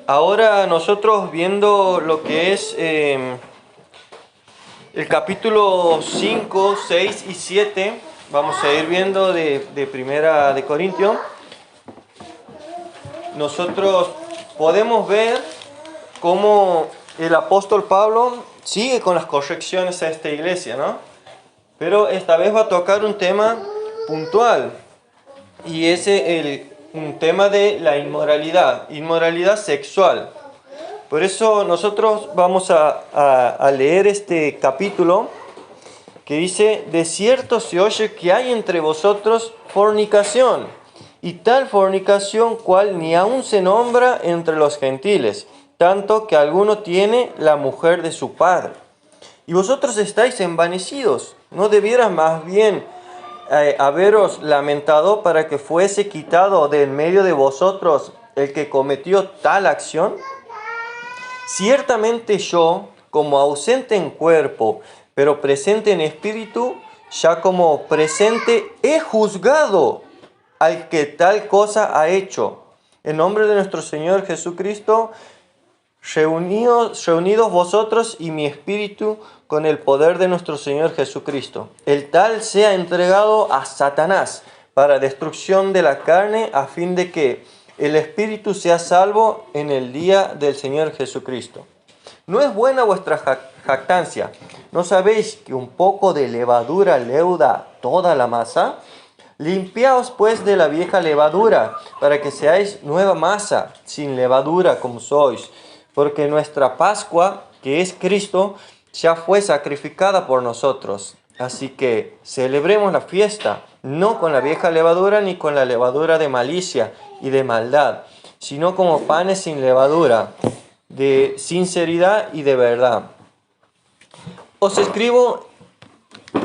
Ahora nosotros viendo lo que es el capítulo 5, 6 y 7, vamos a ir viendo de Primera de Corintios. Nosotros podemos ver cómo el apóstol Pablo sigue con las correcciones a esta iglesia, ¿no? Pero esta vez va a tocar un tema puntual, y ese un tema de la inmoralidad sexual. Por eso nosotros vamos a leer este capítulo que dice: de cierto se oye que hay entre vosotros fornicación, y tal fornicación cual ni aun se nombra entre los gentiles, tanto que alguno tiene la mujer de su padre. Y vosotros estáis envanecidos. ¿No debieras más bien haberos lamentado para que fuese quitado de en medio de vosotros el que cometió tal acción? Ciertamente yo, como ausente en cuerpo, pero presente en espíritu, ya como presente he juzgado al que tal cosa ha hecho. En nombre de nuestro Señor Jesucristo, reunidos vosotros y mi espíritu con el poder de nuestro Señor Jesucristo. El tal sea entregado a Satanás para destrucción de la carne, a fin de que el espíritu sea salvo en el día del Señor Jesucristo. ¿No es buena vuestra jactancia? ¿No sabéis que un poco de levadura leuda toda la masa? Limpiaos pues de la vieja levadura, para que seáis nueva masa, sin levadura como sois. Porque nuestra Pascua, que es Cristo, ya fue sacrificada por nosotros. Así que celebremos la fiesta, no con la vieja levadura ni con la levadura de malicia y de maldad, sino como panes sin levadura, de sinceridad y de verdad. Os escribo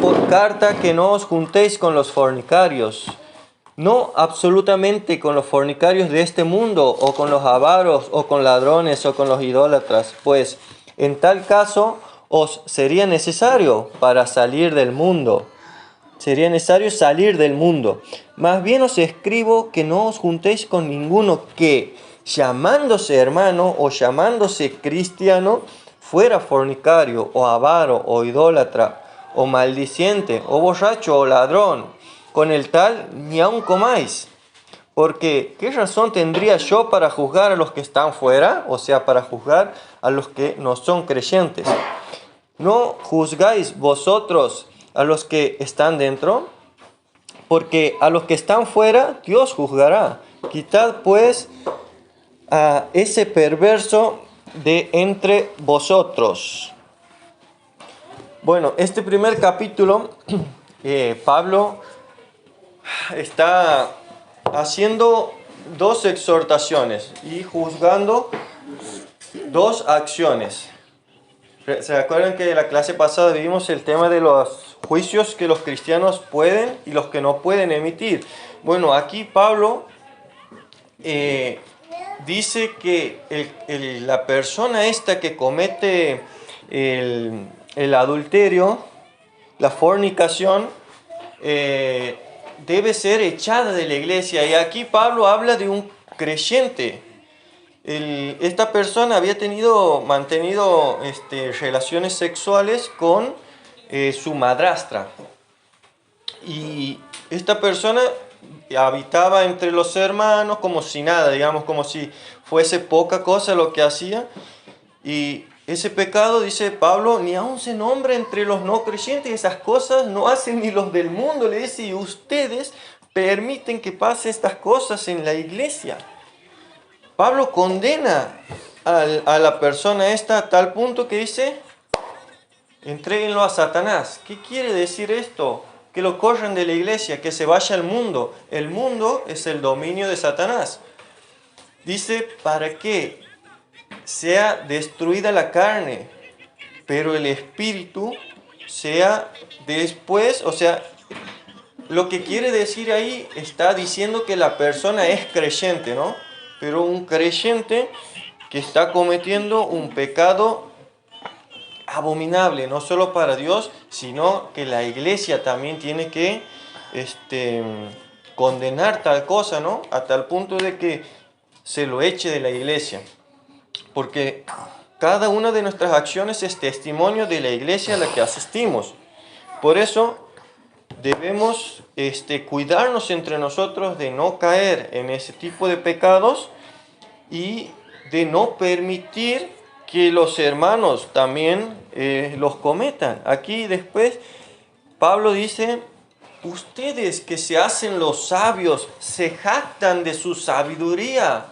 por carta que no os juntéis con los fornicarios, no absolutamente con los fornicarios de este mundo, o con los avaros, o con ladrones, o con los idólatras, pues en tal caso os sería necesario salir del mundo. Más bien os escribo que no os juntéis con ninguno que, llamándose hermano o llamándose cristiano, fuera fornicario, o avaro, o idólatra, o maldiciente, o borracho, o ladrón. Con el tal ni aun comáis. Porque, ¿qué razón tendría yo para juzgar a los que están fuera? O sea, para juzgar a los que no son creyentes. ¿No juzgáis vosotros a los que están dentro? Porque a los que están fuera, Dios juzgará. Quitad pues a ese perverso de entre vosotros. Bueno, este primer capítulo, Pablo está haciendo dos exhortaciones y juzgando dos acciones. ¿Se acuerdan que en la clase pasada vimos el tema de los juicios que los cristianos pueden y los que no pueden emitir? Bueno, aquí Pablo dice que la persona esta que comete el adulterio, la fornicación, debe ser echada de la iglesia. Y aquí Pablo habla de un creyente. Esta persona había mantenido relaciones sexuales con su madrastra. Y esta persona habitaba entre los hermanos como si nada, digamos, como si fuese poca cosa lo que hacía. Y ese pecado, dice Pablo, ni aun se nombra entre los no creyentes. Esas cosas no hacen ni los del mundo, le dice, y ustedes permiten que pase estas cosas en la iglesia. Pablo condena a la persona esta a tal punto que dice: entréguenlo a Satanás. ¿Qué quiere decir esto? Que lo corran de la iglesia, que se vaya al mundo. El mundo es el dominio de Satanás. Dice, para que sea destruida la carne, pero el espíritu sea después, o sea, lo que quiere decir ahí, está diciendo que la persona es creyente, ¿no? Pero un creyente que está cometiendo un pecado abominable, no solo para Dios, sino que la iglesia también tiene que condenar tal cosa, ¿no? A tal punto de que se lo eche de la iglesia. porque cada una de nuestras acciones es testimonio de la iglesia a la que asistimos. Por eso debemos cuidarnos entre nosotros de no caer en ese tipo de pecados y de no permitir que los hermanos también los cometan. Aquí después Pablo dice: ustedes que se hacen los sabios, se jactan de su sabiduría,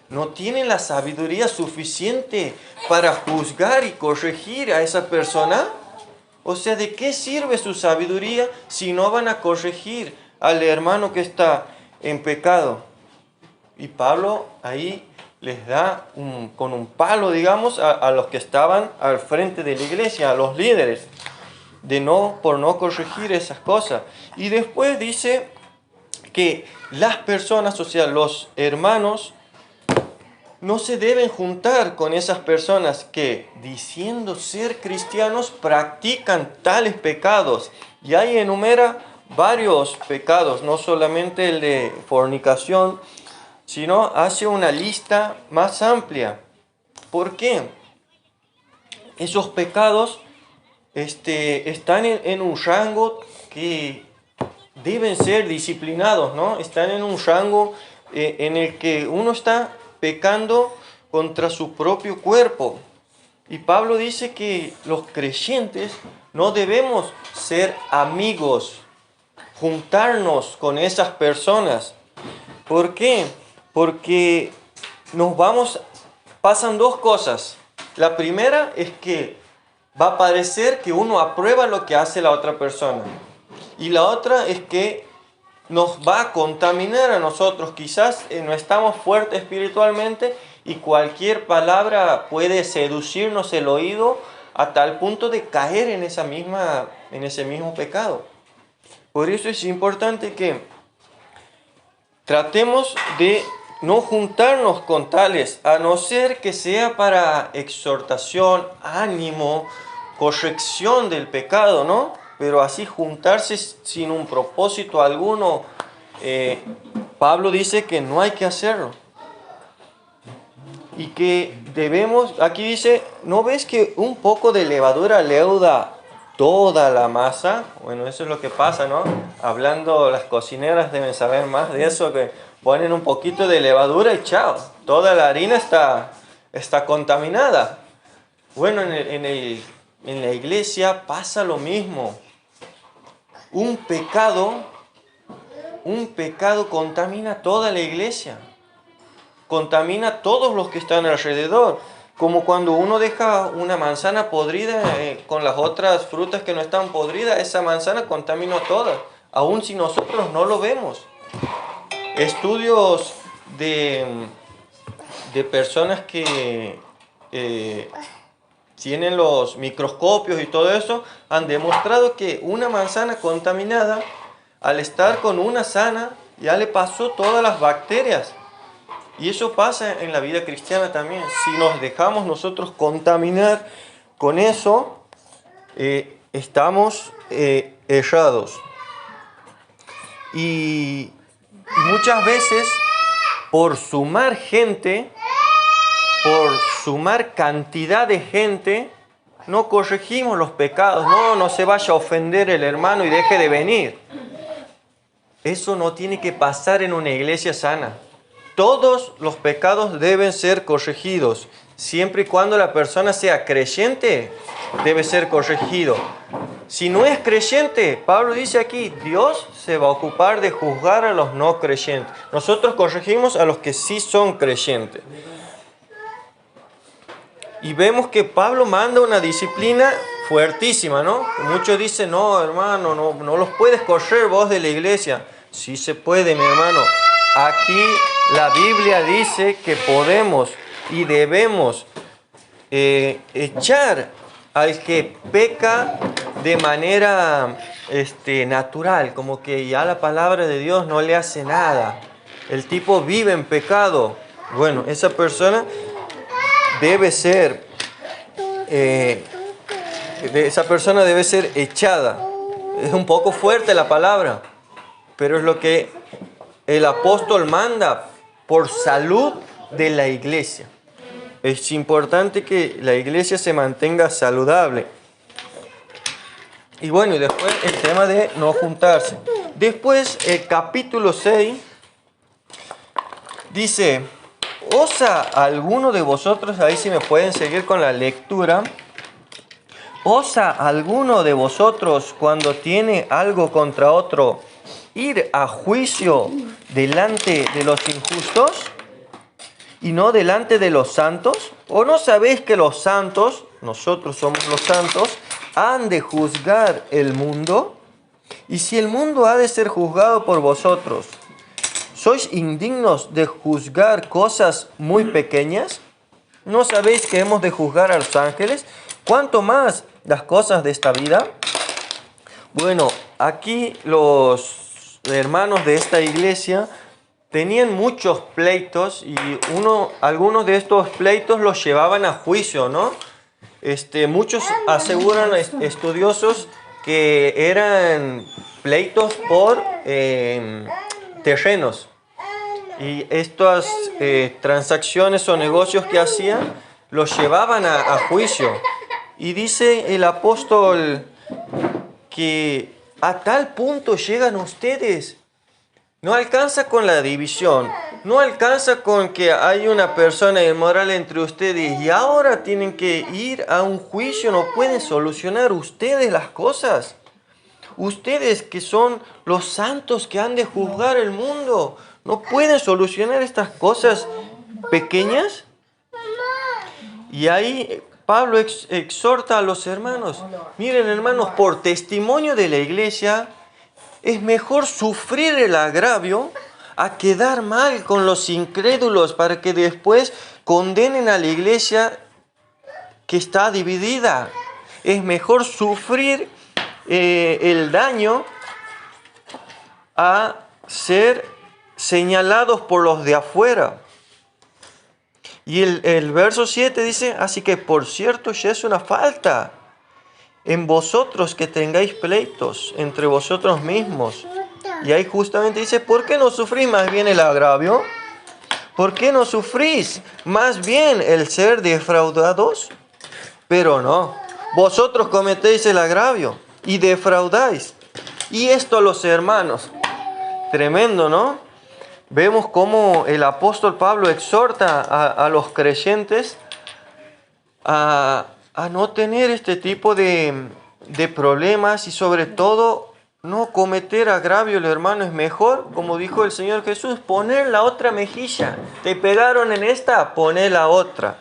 ¿no tienen la sabiduría suficiente para juzgar y corregir a esa persona? O sea, ¿de qué sirve su sabiduría si no van a corregir al hermano que está en pecado? Y Pablo ahí les da con un palo, digamos, a los que estaban al frente de la iglesia, a los líderes, por no corregir esas cosas. Y después dice que las personas, o sea, los hermanos, no se deben juntar con esas personas que, diciendo ser cristianos, practican tales pecados. Y ahí enumera varios pecados, no solamente el de fornicación, sino hace una lista más amplia. ¿Por qué? Esos pecados están en un rango que deben ser disciplinados, ¿no? Están en un rango en el que uno está pecando contra su propio cuerpo. Y Pablo dice que los creyentes no debemos ser amigos, juntarnos con esas personas. ¿Por qué? Porque pasan dos cosas. La primera es que va a parecer que uno aprueba lo que hace la otra persona. Y la otra es que nos va a contaminar a nosotros. Quizás no estamos fuertes espiritualmente y cualquier palabra puede seducirnos el oído a tal punto de caer en ese mismo pecado. Por eso es importante que tratemos de no juntarnos con tales, a no ser que sea para exhortación, ánimo, corrección del pecado, ¿no? Pero así juntarse sin un propósito alguno, Pablo dice que no hay que hacerlo. Y que debemos, aquí dice, ¿no ves que un poco de levadura leuda toda la masa? Bueno, eso es lo que pasa, ¿no? Hablando, las cocineras deben saber más de eso, que ponen un poquito de levadura y chao, toda la harina está contaminada. Bueno, en la iglesia pasa lo mismo. Un pecado contamina toda la iglesia, contamina a todos los que están alrededor, como cuando uno deja una manzana podrida con las otras frutas que no están podridas, esa manzana contamina a todas, aun si nosotros no lo vemos. Estudios de personas que tienen los microscopios y todo eso, han demostrado que una manzana contaminada, al estar con una sana, ya le pasó todas las bacterias. Y eso pasa en la vida cristiana también. Si nos dejamos nosotros contaminar con eso, estamos errados. Y muchas veces, por sumar gente, por sumar cantidad de gente, no corregimos los pecados. No se vaya a ofender el hermano y deje de venir. Eso no tiene que pasar en una iglesia sana. Todos los pecados deben ser corregidos. Siempre y cuando la persona sea creyente, debe ser corregido. Si no es creyente, Pablo dice aquí, Dios se va a ocupar de juzgar a los no creyentes. Nosotros corregimos a los que sí son creyentes. Y vemos que Pablo manda una disciplina fuertísima, ¿no? Muchos dicen, no, hermano, no los puedes correr vos de la iglesia. Sí se puede, mi hermano. Aquí la Biblia dice que podemos y debemos echar al que peca de manera natural, como que ya la palabra de Dios no le hace nada. El tipo vive en pecado. Bueno, esa persona debe ser echada. Es un poco fuerte la palabra, pero es lo que el apóstol manda por salud de la iglesia. es importante que la iglesia se mantenga saludable. Y bueno, y después el tema de no juntarse. Después, el capítulo 6 dice: ¿osa alguno de vosotros, ahí si me pueden seguir con la lectura, ¿osa alguno de vosotros cuando tiene algo contra otro ir a juicio delante de los injustos y no delante de los santos? ¿O no sabéis que los santos, nosotros somos los santos, han de juzgar el mundo? Y si el mundo ha de ser juzgado por vosotros, ¿sois indignos de juzgar cosas muy pequeñas? ¿No sabéis que hemos de juzgar a los ángeles? ¿Cuánto más las cosas de esta vida? Bueno, aquí los hermanos de esta iglesia tenían muchos pleitos y algunos de estos pleitos los llevaban a juicio, ¿no? Muchos aseguran, estudiosos, que eran pleitos por terrenos. Y estas transacciones o negocios que hacían los llevaban a juicio. Y dice el apóstol que a tal punto llegan ustedes. No alcanza con la división, no alcanza con que hay una persona inmoral entre ustedes y ahora tienen que ir a un juicio, no pueden solucionar ustedes las cosas. Ustedes que son los santos que han de juzgar el mundo, ¿no pueden solucionar estas cosas pequeñas? Y ahí Pablo exhorta a los hermanos: miren, hermanos, por testimonio de la iglesia, es mejor sufrir el agravio a quedar mal con los incrédulos para que después condenen a la iglesia que está dividida. Es mejor sufrir el daño a ser señalados por los de afuera. Y el verso 7 dice: así que por cierto ya es una falta en vosotros que tengáis pleitos entre vosotros mismos. Y ahí justamente dice: ¿por qué no sufrís más bien el agravio? ¿Por qué no sufrís más bien el ser defraudados? Pero no, vosotros cometéis el agravio y defraudáis. Y esto a los hermanos, tremendo, ¿no? Vemos cómo el apóstol Pablo exhorta a los creyentes a no tener este tipo de problemas y sobre todo no cometer agravio. El hermano es mejor, como dijo el Señor Jesús, poner la otra mejilla. Te pegaron en esta, poné la otra.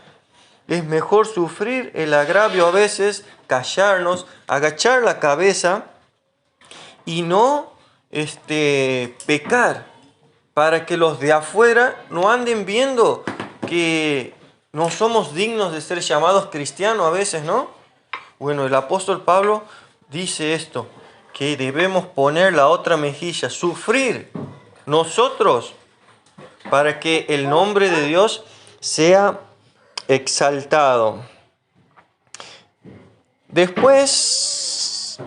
Es mejor sufrir el agravio a veces, callarnos, agachar la cabeza y no pecar, para que los de afuera no anden viendo que no somos dignos de ser llamados cristianos a veces, ¿no? Bueno, el apóstol Pablo dice esto, que debemos poner la otra mejilla, sufrir nosotros para que el nombre de Dios sea exaltado. Después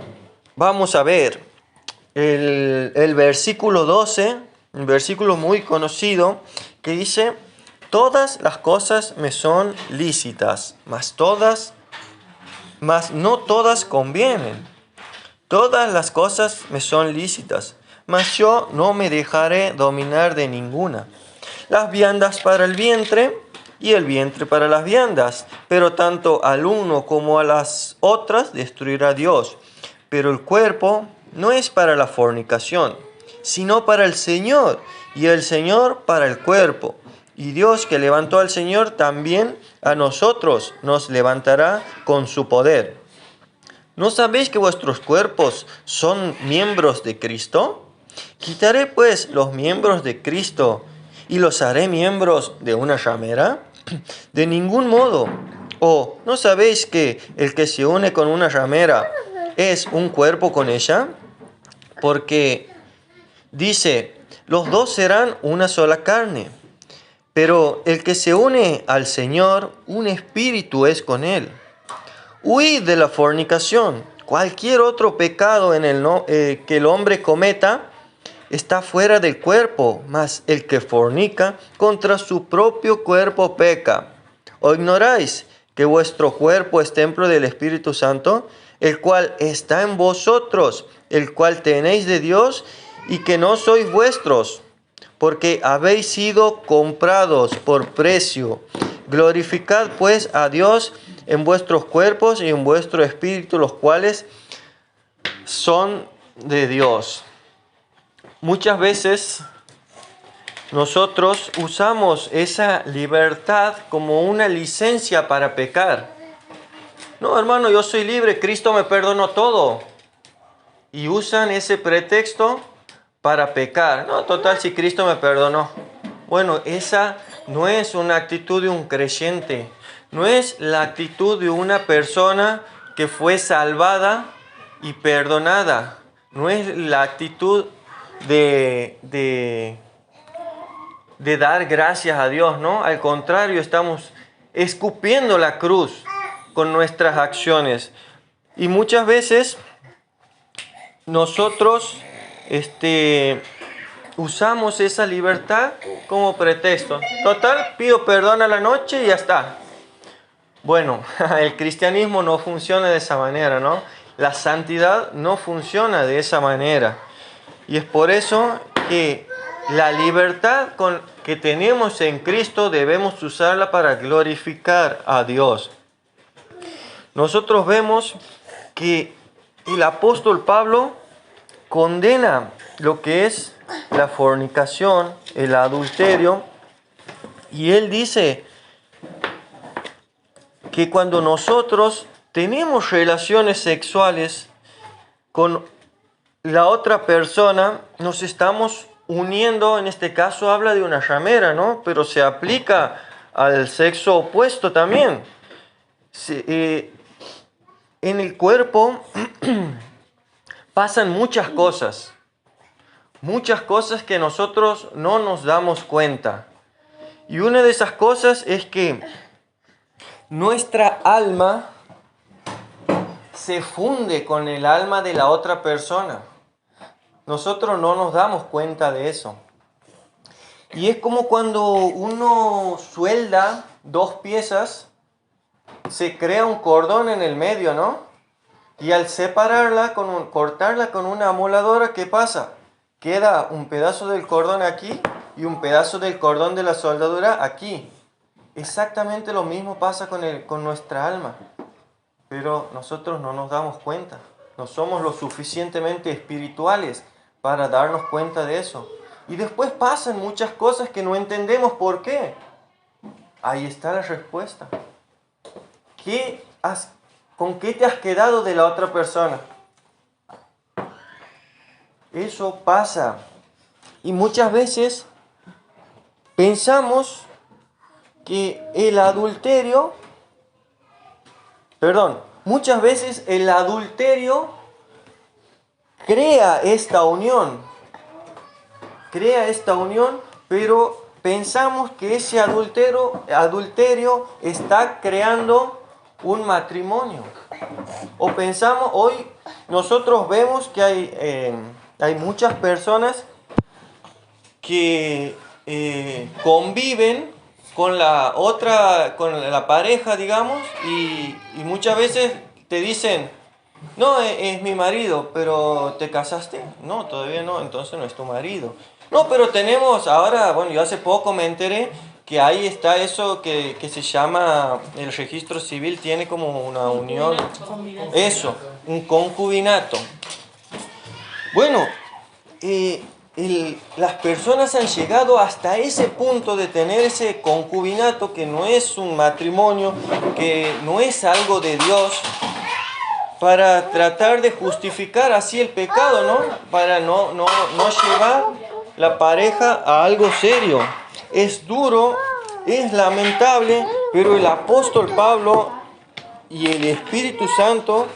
vamos a ver el versículo 12, un versículo muy conocido, que dice: todas las cosas me son lícitas, mas no todas convienen. Todas las cosas me son lícitas, mas yo no me dejaré dominar de ninguna. Las viandas para el vientre y el vientre para las viandas, pero tanto al uno como a las otras destruirá Dios. Pero el cuerpo no es para la fornicación, sino para el Señor, y el Señor para el cuerpo. Y Dios, que levantó al Señor, también a nosotros nos levantará con su poder. ¿No sabéis que vuestros cuerpos son miembros de Cristo? ¿Quitaré pues los miembros de Cristo y los haré miembros de una ramera? De ningún modo. ¿O no sabéis que el que se une con una ramera es un cuerpo con ella? Porque dice: los dos serán una sola carne. Pero el que se une al Señor, un espíritu es con él. Huid de la fornicación. Cualquier otro pecado que el hombre cometa está fuera del cuerpo, mas el que fornica contra su propio cuerpo peca. ¿O ignoráis que vuestro cuerpo es templo del Espíritu Santo, el cual está en vosotros, el cual tenéis de Dios, y que no sois vuestros, porque habéis sido comprados por precio? Glorificad pues a Dios en vuestros cuerpos y en vuestro espíritu, los cuales son de Dios. Muchas veces nosotros usamos esa libertad como una licencia para pecar. No, hermano, yo soy libre, Cristo me perdonó todo. Y usan ese pretexto para pecar. No, total, si Cristo me perdonó. Bueno, esa no es una actitud de un creyente. No es la actitud de una persona que fue salvada y perdonada. No es la actitud de dar gracias a Dios, ¿no? Al contrario, estamos escupiendo la cruz con nuestras acciones. Y muchas veces nosotros usamos esa libertad como pretexto. Total, pido perdón a la noche y ya está. Bueno, el cristianismo no funciona de esa manera, ¿no? La santidad no funciona de esa manera. Y es por eso que la libertad que tenemos en Cristo debemos usarla para glorificar a Dios. Nosotros vemos que el apóstol Pablo condena lo que es la fornicación, el adulterio, y él dice que cuando nosotros tenemos relaciones sexuales con la otra persona, nos estamos uniendo. En este caso habla de una ramera, ¿no? Pero se aplica al sexo opuesto también. En el cuerpo pasan muchas cosas que nosotros no nos damos cuenta. Y una de esas cosas es que nuestra alma se funde con el alma de la otra persona. Nosotros no nos damos cuenta de eso. Y es como cuando uno suelda dos piezas, se crea un cordón en el medio, ¿no? Y al separarla, cortarla con una amoladora, ¿qué pasa? Queda un pedazo del cordón aquí y un pedazo del cordón de la soldadura aquí. Exactamente lo mismo pasa con nuestra alma. Pero nosotros no nos damos cuenta. No somos lo suficientemente espirituales para darnos cuenta de eso. Y después pasan muchas cosas que no entendemos por qué. Ahí está la respuesta. ¿Con qué te has quedado de la otra persona? Eso pasa. Y muchas veces pensamos que muchas veces el adulterio crea esta unión, pero pensamos que ese adulterio está creando un matrimonio. O pensamos, hoy nosotros vemos que hay muchas personas que conviven con la pareja, digamos, y muchas veces te dicen, no, es mi marido, pero ¿te casaste? No, todavía no, entonces no es tu marido. No, pero tenemos ahora, bueno, yo hace poco me enteré que ahí está eso que se llama, el registro civil tiene como una unión, eso, un concubinato. Bueno, las personas han llegado hasta ese punto de tener ese concubinato que no es un matrimonio, que no es algo de Dios, para tratar de justificar así el pecado, ¿no? Para no llevar la pareja a algo serio. Es duro, es lamentable, pero el apóstol Pablo y el Espíritu Santo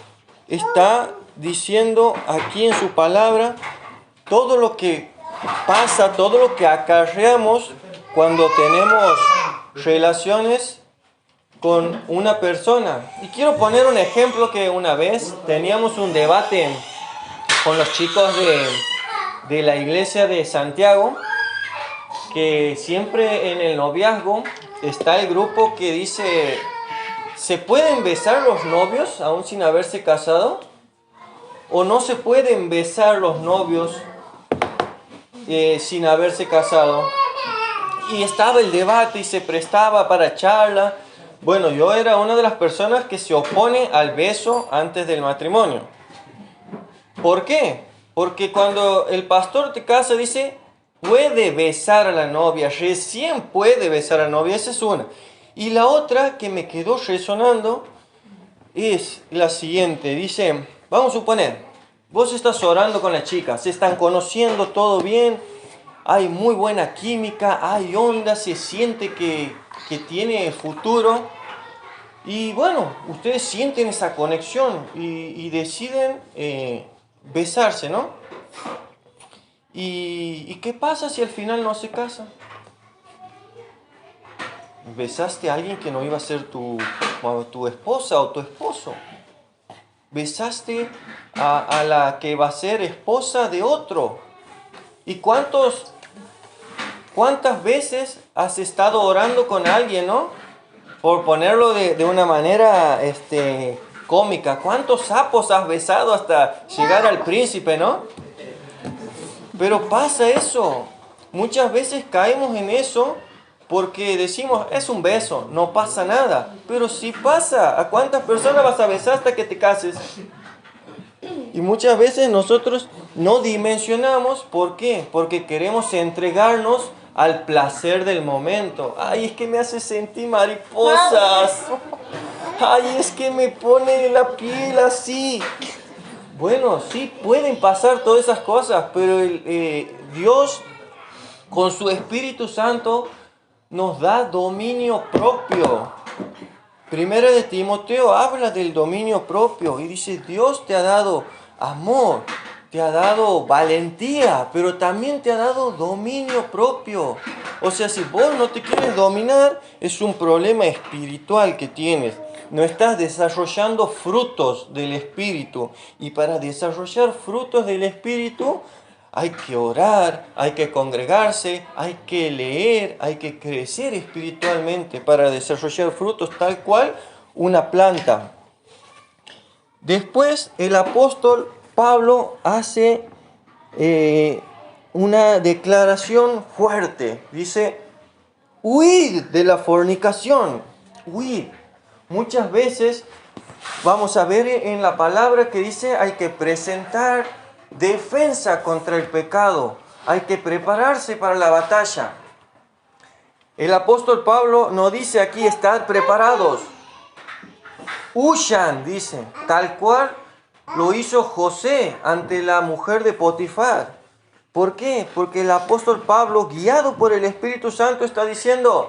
está diciendo aquí en su palabra todo lo que pasa, todo lo que acarreamos cuando tenemos relaciones con una persona. Y quiero poner un ejemplo que una vez teníamos un debate con los chicos de la iglesia de Santiago, que siempre en el noviazgo está el grupo que dice, ¿se pueden besar los novios aún sin haberse casado? ¿O no se pueden besar los novios sin haberse casado? Y estaba el debate y se prestaba para charla. Bueno, yo era una de las personas que se opone al beso antes del matrimonio. ¿Por qué? Porque cuando el pastor te casa dice, puede besar a la novia, recién puede besar a la novia, esa es una. Y la otra que me quedó resonando es la siguiente, dice, vamos a suponer, vos estás orando con la chica, se están conociendo todo bien, hay muy buena química, hay onda, se siente que tiene futuro. Y bueno, ustedes sienten esa conexión y deciden besarse, ¿no? ¿Y qué pasa si al final no se casan? Besaste a alguien que no iba a ser tu esposa o tu esposo. Besaste a la que va a ser esposa de otro. ¿Y cuántas veces has estado orando con alguien, no? Por ponerlo de una manera cómica. ¿Cuántos sapos has besado hasta llegar al príncipe, no? Pero pasa eso. Muchas veces caemos en eso porque decimos, es un beso, no pasa nada. Pero sí pasa. ¿A cuántas personas vas a besar hasta que te cases? Y muchas veces nosotros no dimensionamos. ¿Por qué? Porque queremos entregarnos al placer del momento. Ay, es que me hace sentir mariposas. Ay, es que me pone la piel así. Bueno, sí, pueden pasar todas esas cosas, pero Dios con su Espíritu Santo nos da dominio propio. Primera de Timoteo habla del dominio propio y dice, Dios te ha dado amor, te ha dado valentía, pero también te ha dado dominio propio. O sea, si vos no te quieres dominar, es un problema espiritual que tienes. No estás desarrollando frutos del Espíritu. Y para desarrollar frutos del Espíritu hay que orar, hay que congregarse, hay que leer, hay que crecer espiritualmente para desarrollar frutos tal cual una planta. Después el apóstol Pablo hace una declaración fuerte. Dice, huid de la fornicación, huid. Muchas veces vamos a ver en la palabra que dice hay que presentar defensa contra el pecado, hay que prepararse para la batalla. El apóstol Pablo nos dice aquí, estad preparados, huyan, dice, tal cual lo hizo José ante la mujer de Potifar. ¿Por qué? Porque el apóstol Pablo, guiado por el Espíritu Santo, está diciendo,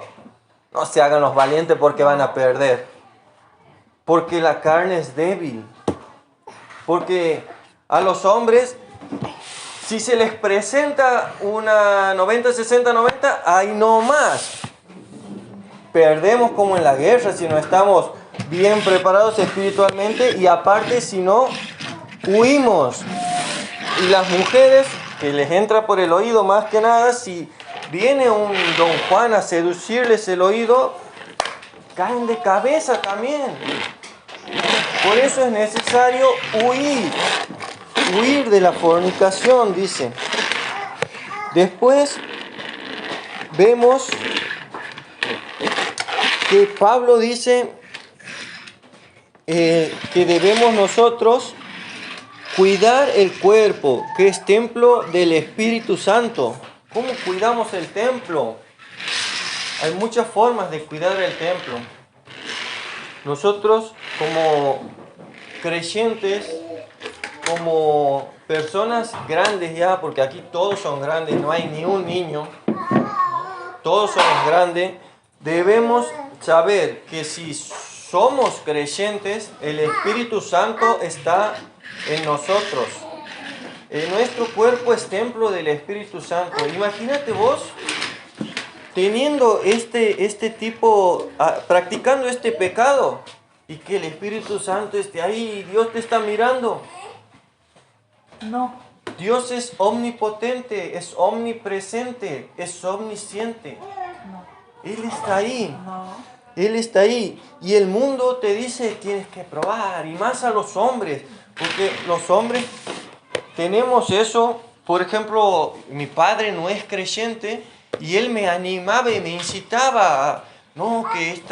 no se hagan los valientes porque van a perder. Porque la carne es débil. Porque a los hombres, si se les presenta una 90, 60, 90, ahí no más. Perdemos como en la guerra si no estamos bien preparados espiritualmente y aparte si no, huimos. Y las mujeres, que les entra por el oído más que nada, si viene un don Juan a seducirles el oído, caen de cabeza también. Por eso es necesario huir de la fornicación, dice. Después vemos que Pablo dice que debemos nosotros cuidar el cuerpo, que es templo del Espíritu Santo. ¿Cómo cuidamos el templo? Hay muchas formas de cuidar el templo. Nosotros como creyentes, como personas grandes ya, porque aquí todos son grandes, no hay ni un niño, todos somos grandes, debemos saber que si somos creyentes, el Espíritu Santo está en nosotros. Nuestro cuerpo es templo del Espíritu Santo. Imagínate vos teniendo este tipo, practicando este pecado y que el Espíritu Santo esté ahí y Dios te está mirando. No. Dios es omnipotente, es omnipresente, es omnisciente. No. Él está ahí. No. Él está ahí. Y el mundo te dice, tienes que probar. Y más a los hombres. Porque los hombres tenemos eso. Por ejemplo, mi padre no es creyente. Y él me animaba y me incitaba a, no, que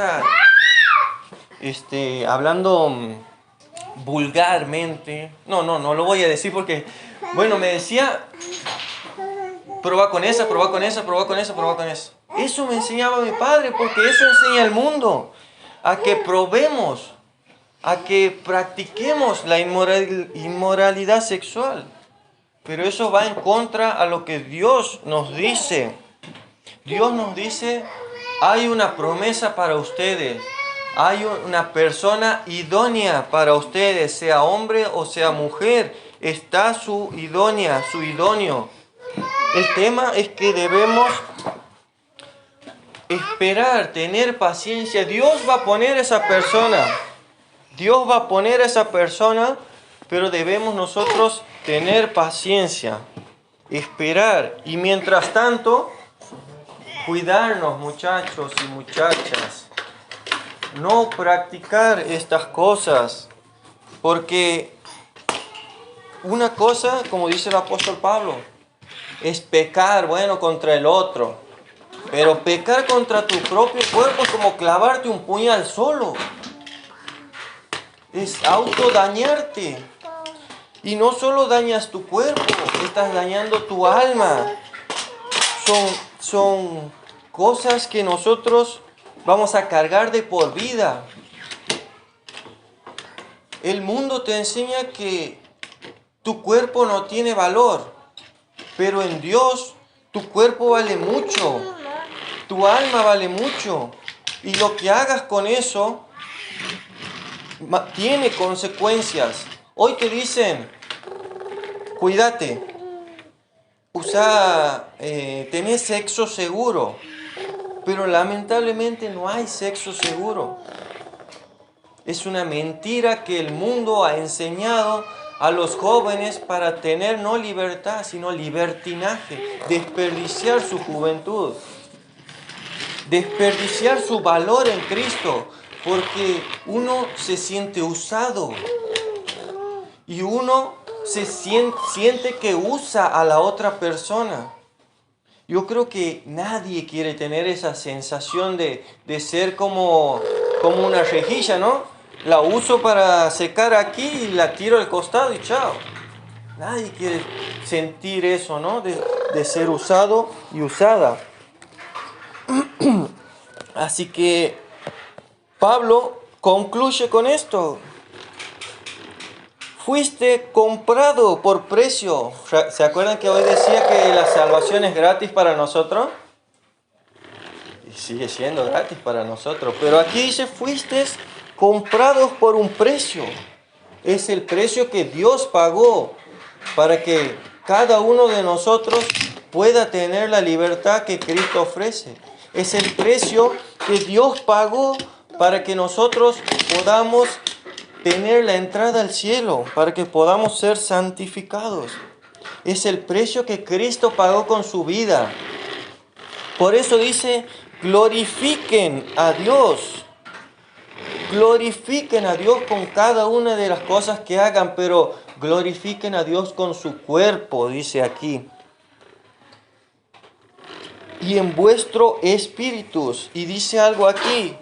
hablando vulgarmente. No lo voy a decir porque, bueno, me decía, prueba con esa, prueba con esa, prueba con esa, prueba con esa. Eso me enseñaba mi padre, porque eso enseña al mundo, a que probemos, a que practiquemos la inmoralidad sexual. Pero eso va en contra a lo que Dios nos dice. Dios nos dice, hay una promesa para ustedes. Hay una persona idónea para ustedes, sea hombre o sea mujer. Está su idónea, su idóneo. El tema es que debemos esperar, tener paciencia. Dios va a poner esa persona. Dios va a poner esa persona, pero debemos nosotros tener paciencia, esperar. Y mientras tanto, cuidarnos, muchachos y muchachas. No practicar estas cosas, porque una cosa, como dice el apóstol Pablo, es pecar, bueno, contra el otro. Pero pecar contra tu propio cuerpo es como clavarte un puñal solo. Es autodañarte. Y no solo dañas tu cuerpo, estás dañando tu alma. Son cosas que nosotros vamos a cargar de por vida. El mundo te enseña que tu cuerpo no tiene valor, pero en Dios tu cuerpo vale mucho, tu alma vale mucho, y lo que hagas con eso tiene consecuencias. Hoy te dicen, cuídate, tenés sexo seguro. Pero lamentablemente no hay sexo seguro. Es una mentira que el mundo ha enseñado a los jóvenes para tener no libertad, sino libertinaje. Desperdiciar su juventud. Desperdiciar su valor en Cristo. Porque uno se siente usado. Y uno se siente que usa a la otra persona. Yo creo que nadie quiere tener esa sensación de ser como una rejilla, ¿no? La uso para secar aquí y la tiro al costado y chao. Nadie quiere sentir eso, ¿no? De ser usado y usada. Así que Pablo concluye con esto. Fuiste comprado por precio. ¿Se acuerdan que hoy decía que la salvación es gratis para nosotros? Y sigue siendo gratis para nosotros. Pero aquí dice, fuiste comprados por un precio. Es el precio que Dios pagó para que cada uno de nosotros pueda tener la libertad que Cristo ofrece. Es el precio que Dios pagó para que nosotros podamos tener la entrada al cielo, para que podamos ser santificados. Es el precio que Cristo pagó con su vida. Por eso dice, glorifiquen a Dios. Glorifiquen a Dios con cada una de las cosas que hagan, pero glorifiquen a Dios con su cuerpo, dice aquí. Y en vuestro espíritu. Y dice algo aquí.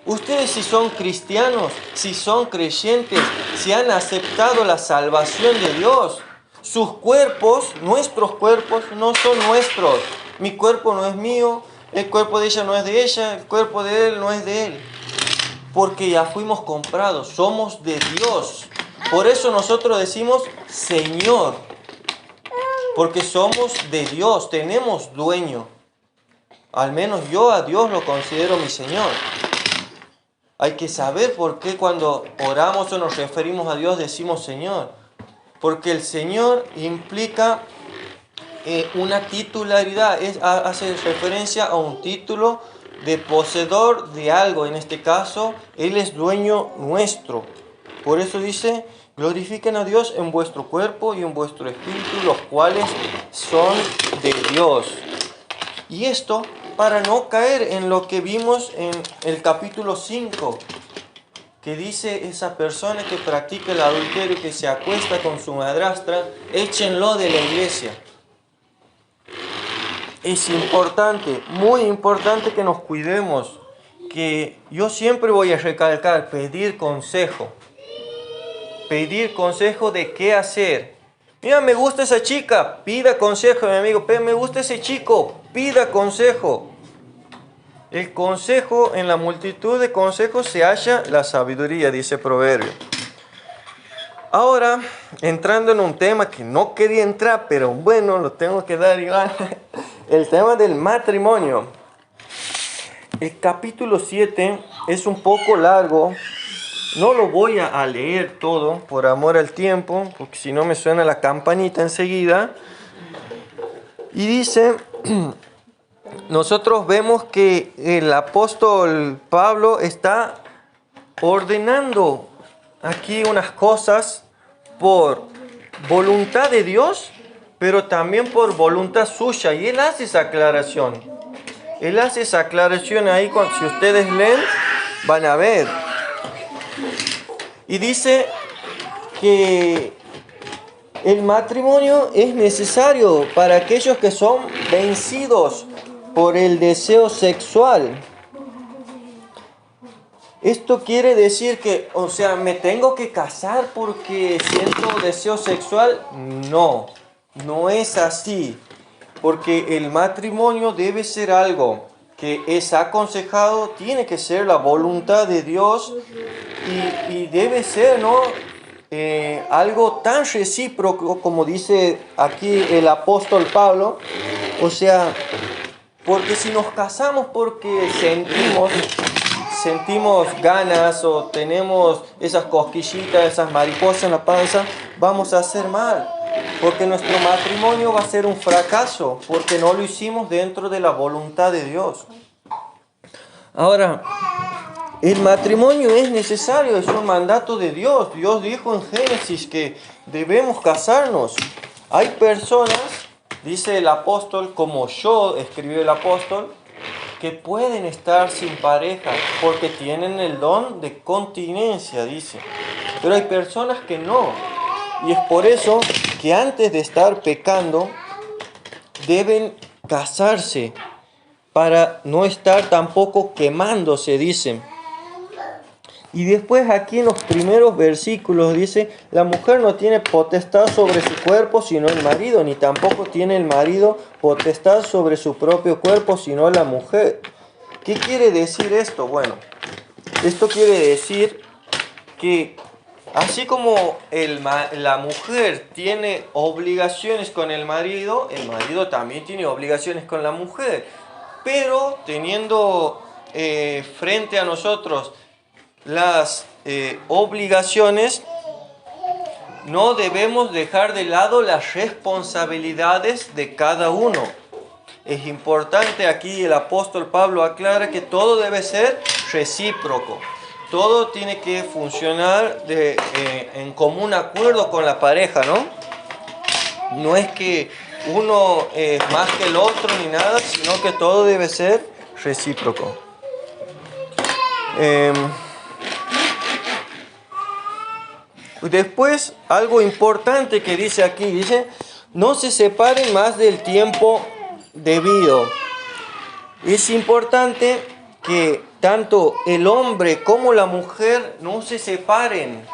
Ustedes, si son cristianos, si son creyentes, si han aceptado la salvación de Dios, sus cuerpos, nuestros cuerpos, no son nuestros. Mi cuerpo no es mío, el cuerpo de ella no es de ella, el cuerpo de él no es de él. Porque ya fuimos comprados, somos de Dios. Por eso nosotros decimos Señor. Porque somos de Dios, tenemos dueño. Al menos yo a Dios lo considero mi Señor. Hay que saber por qué cuando oramos o nos referimos a Dios decimos Señor. Porque el Señor implica una titularidad, hace referencia a un título de poseedor de algo. En este caso, Él es dueño nuestro. Por eso dice, glorifiquen a Dios en vuestro cuerpo y en vuestro espíritu, los cuales son de Dios. Y esto para no caer en lo que vimos en el capítulo 5, que dice esa persona que practica el adulterio, que se acuesta con su madrastra, échenlo de la iglesia. Es importante, muy importante que nos cuidemos, que yo siempre voy a recalcar, pedir consejo de qué hacer. Mira, me gusta esa chica, pida consejo, mi amigo. Me gusta ese chico, pida consejo. El consejo, en la multitud de consejos se halla la sabiduría, dice Proverbio. Ahora, entrando en un tema que no quería entrar, pero bueno, lo tengo que dar igual. El tema del matrimonio. El capítulo 7 es un poco largo. No lo voy a leer todo por amor al tiempo, porque si no me suena la campanita enseguida. Y dice, nosotros vemos que el apóstol Pablo está ordenando aquí unas cosas por voluntad de Dios, pero también por voluntad suya. Y él hace esa aclaración. Ahí, si ustedes leen, van a ver. Y dice que el matrimonio es necesario para aquellos que son vencidos por el deseo sexual. Esto quiere decir que, o sea, ¿me tengo que casar porque siento deseo sexual? No, no es así. Porque el matrimonio debe ser algo que es aconsejado, tiene que ser la voluntad de Dios y debe ser, ¿no? Algo tan recíproco como dice aquí el apóstol Pablo. O sea, porque si nos casamos porque sentimos ganas o tenemos esas cosquillitas, esas mariposas en la panza, vamos a hacer mal. Porque nuestro matrimonio va a ser un fracaso, porque no lo hicimos dentro de la voluntad de Dios. Ahora, el matrimonio es necesario, es un mandato de Dios. Dios dijo en Génesis que debemos casarnos. Hay personas, dice el apóstol, como yo, escribió el apóstol, que pueden estar sin pareja porque tienen el don de continencia, dice. Pero hay personas que no. Y es por eso que antes de estar pecando, deben casarse para no estar tampoco quemándose, dice. Y después aquí en los primeros versículos dice, la mujer no tiene potestad sobre su cuerpo sino el marido, ni tampoco tiene el marido potestad sobre su propio cuerpo sino la mujer. ¿Qué quiere decir esto? Bueno, esto quiere decir que así como la mujer tiene obligaciones con el marido también tiene obligaciones con la mujer. Pero teniendo frente a nosotros las obligaciones, no debemos dejar de lado las responsabilidades de cada uno. Es importante, aquí el apóstol Pablo aclara que todo debe ser recíproco. Todo tiene que funcionar en común acuerdo con la pareja, ¿no? No es que uno es más que el otro ni nada, sino que todo debe ser recíproco. Después, algo importante que dice aquí, dice, no se separen más del tiempo debido. Es importante que tanto el hombre como la mujer no se separen,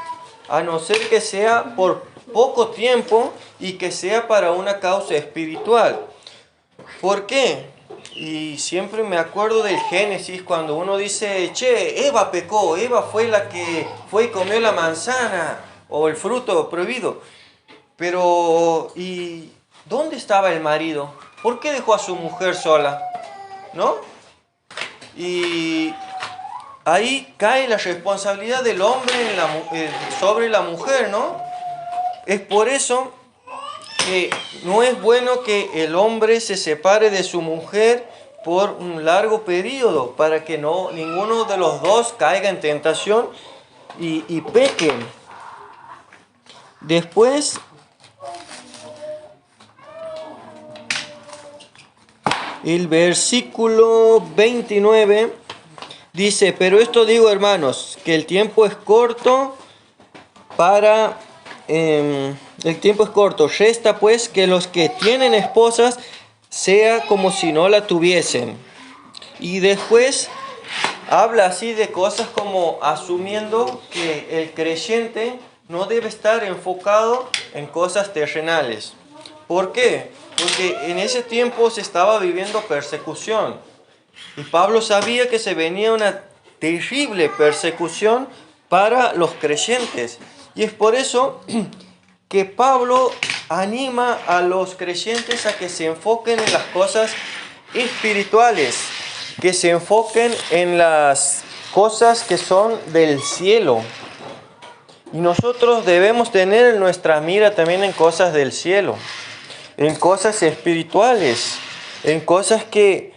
a no ser que sea por poco tiempo y que sea para una causa espiritual. ¿Por qué? Y siempre me acuerdo del Génesis cuando uno dice, che, Eva pecó, Eva fue la que fue y comió la manzana o el fruto prohibido. Pero, ¿y dónde estaba el marido? ¿Por qué dejó a su mujer sola? ¿No? Y ahí cae la responsabilidad del hombre sobre la mujer, ¿no? Es por eso que no es bueno que el hombre se separe de su mujer por un largo periodo, para que ninguno de los dos caiga en tentación y pequen. Después, El versículo 29 dice, pero esto digo, hermanos, que el tiempo es corto el tiempo es corto. Resta pues que los que tienen esposas sea como si no la tuviesen. Y después habla así de cosas como asumiendo que el creyente no debe estar enfocado en cosas terrenales. ¿Por qué? Porque en ese tiempo se estaba viviendo persecución. Y Pablo sabía que se venía una terrible persecución para los creyentes. Y es por eso que Pablo anima a los creyentes a que se enfoquen en las cosas espirituales, que se enfoquen en las cosas que son del cielo. Y nosotros debemos tener nuestra mira también en cosas del cielo, en cosas espirituales, en cosas que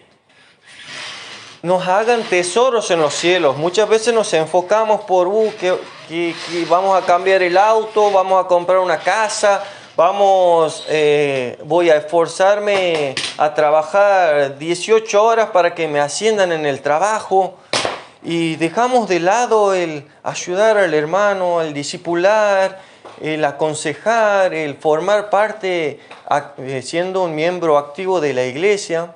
nos hagan tesoros en los cielos. Muchas veces nos enfocamos por que vamos a cambiar el auto, vamos a comprar una casa, voy a esforzarme a trabajar 18 horas para que me asciendan en el trabajo. Y dejamos de lado el ayudar al hermano, el discipular, el aconsejar, el formar parte siendo un miembro activo de la iglesia.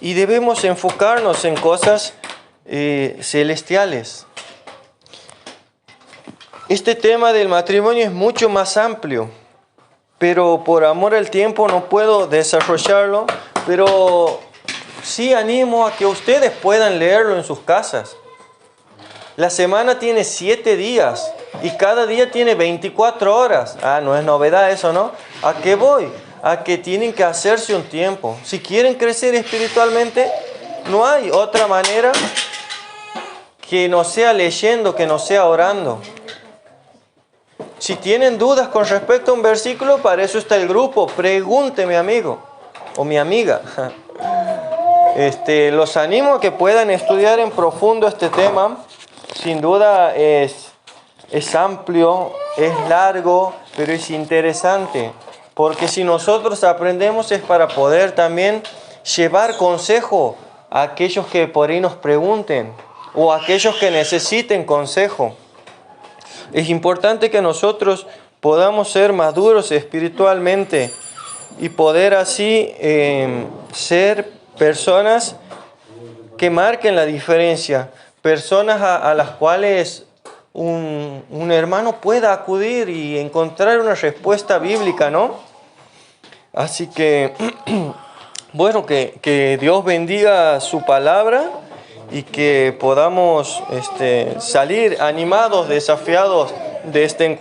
Y debemos enfocarnos en cosas celestiales. Este tema del matrimonio es mucho más amplio, pero por amor al tiempo no puedo desarrollarlo, pero sí animo a que ustedes puedan leerlo en sus casas. La semana tiene 7 días y cada día tiene 24 horas. No es novedad eso, ¿no? ¿A qué voy? A que tienen que hacerse un tiempo. Si quieren crecer espiritualmente, no hay otra manera que no sea leyendo, que no sea orando. Si tienen dudas con respecto a un versículo, para eso está el grupo. Pregunte, mi amigo o mi amiga. Los animo a que puedan estudiar en profundo este tema. Sin duda es amplio, es largo, pero es interesante. Porque si nosotros aprendemos es para poder también llevar consejo a aquellos que por ahí nos pregunten o a aquellos que necesiten consejo. Es importante que nosotros podamos ser maduros espiritualmente y poder así ser personas que marquen la diferencia, personas a las cuales un hermano pueda acudir y encontrar una respuesta bíblica, ¿no? Así que, bueno, que Dios bendiga su palabra y que podamos salir animados, desafiados de este encuentro.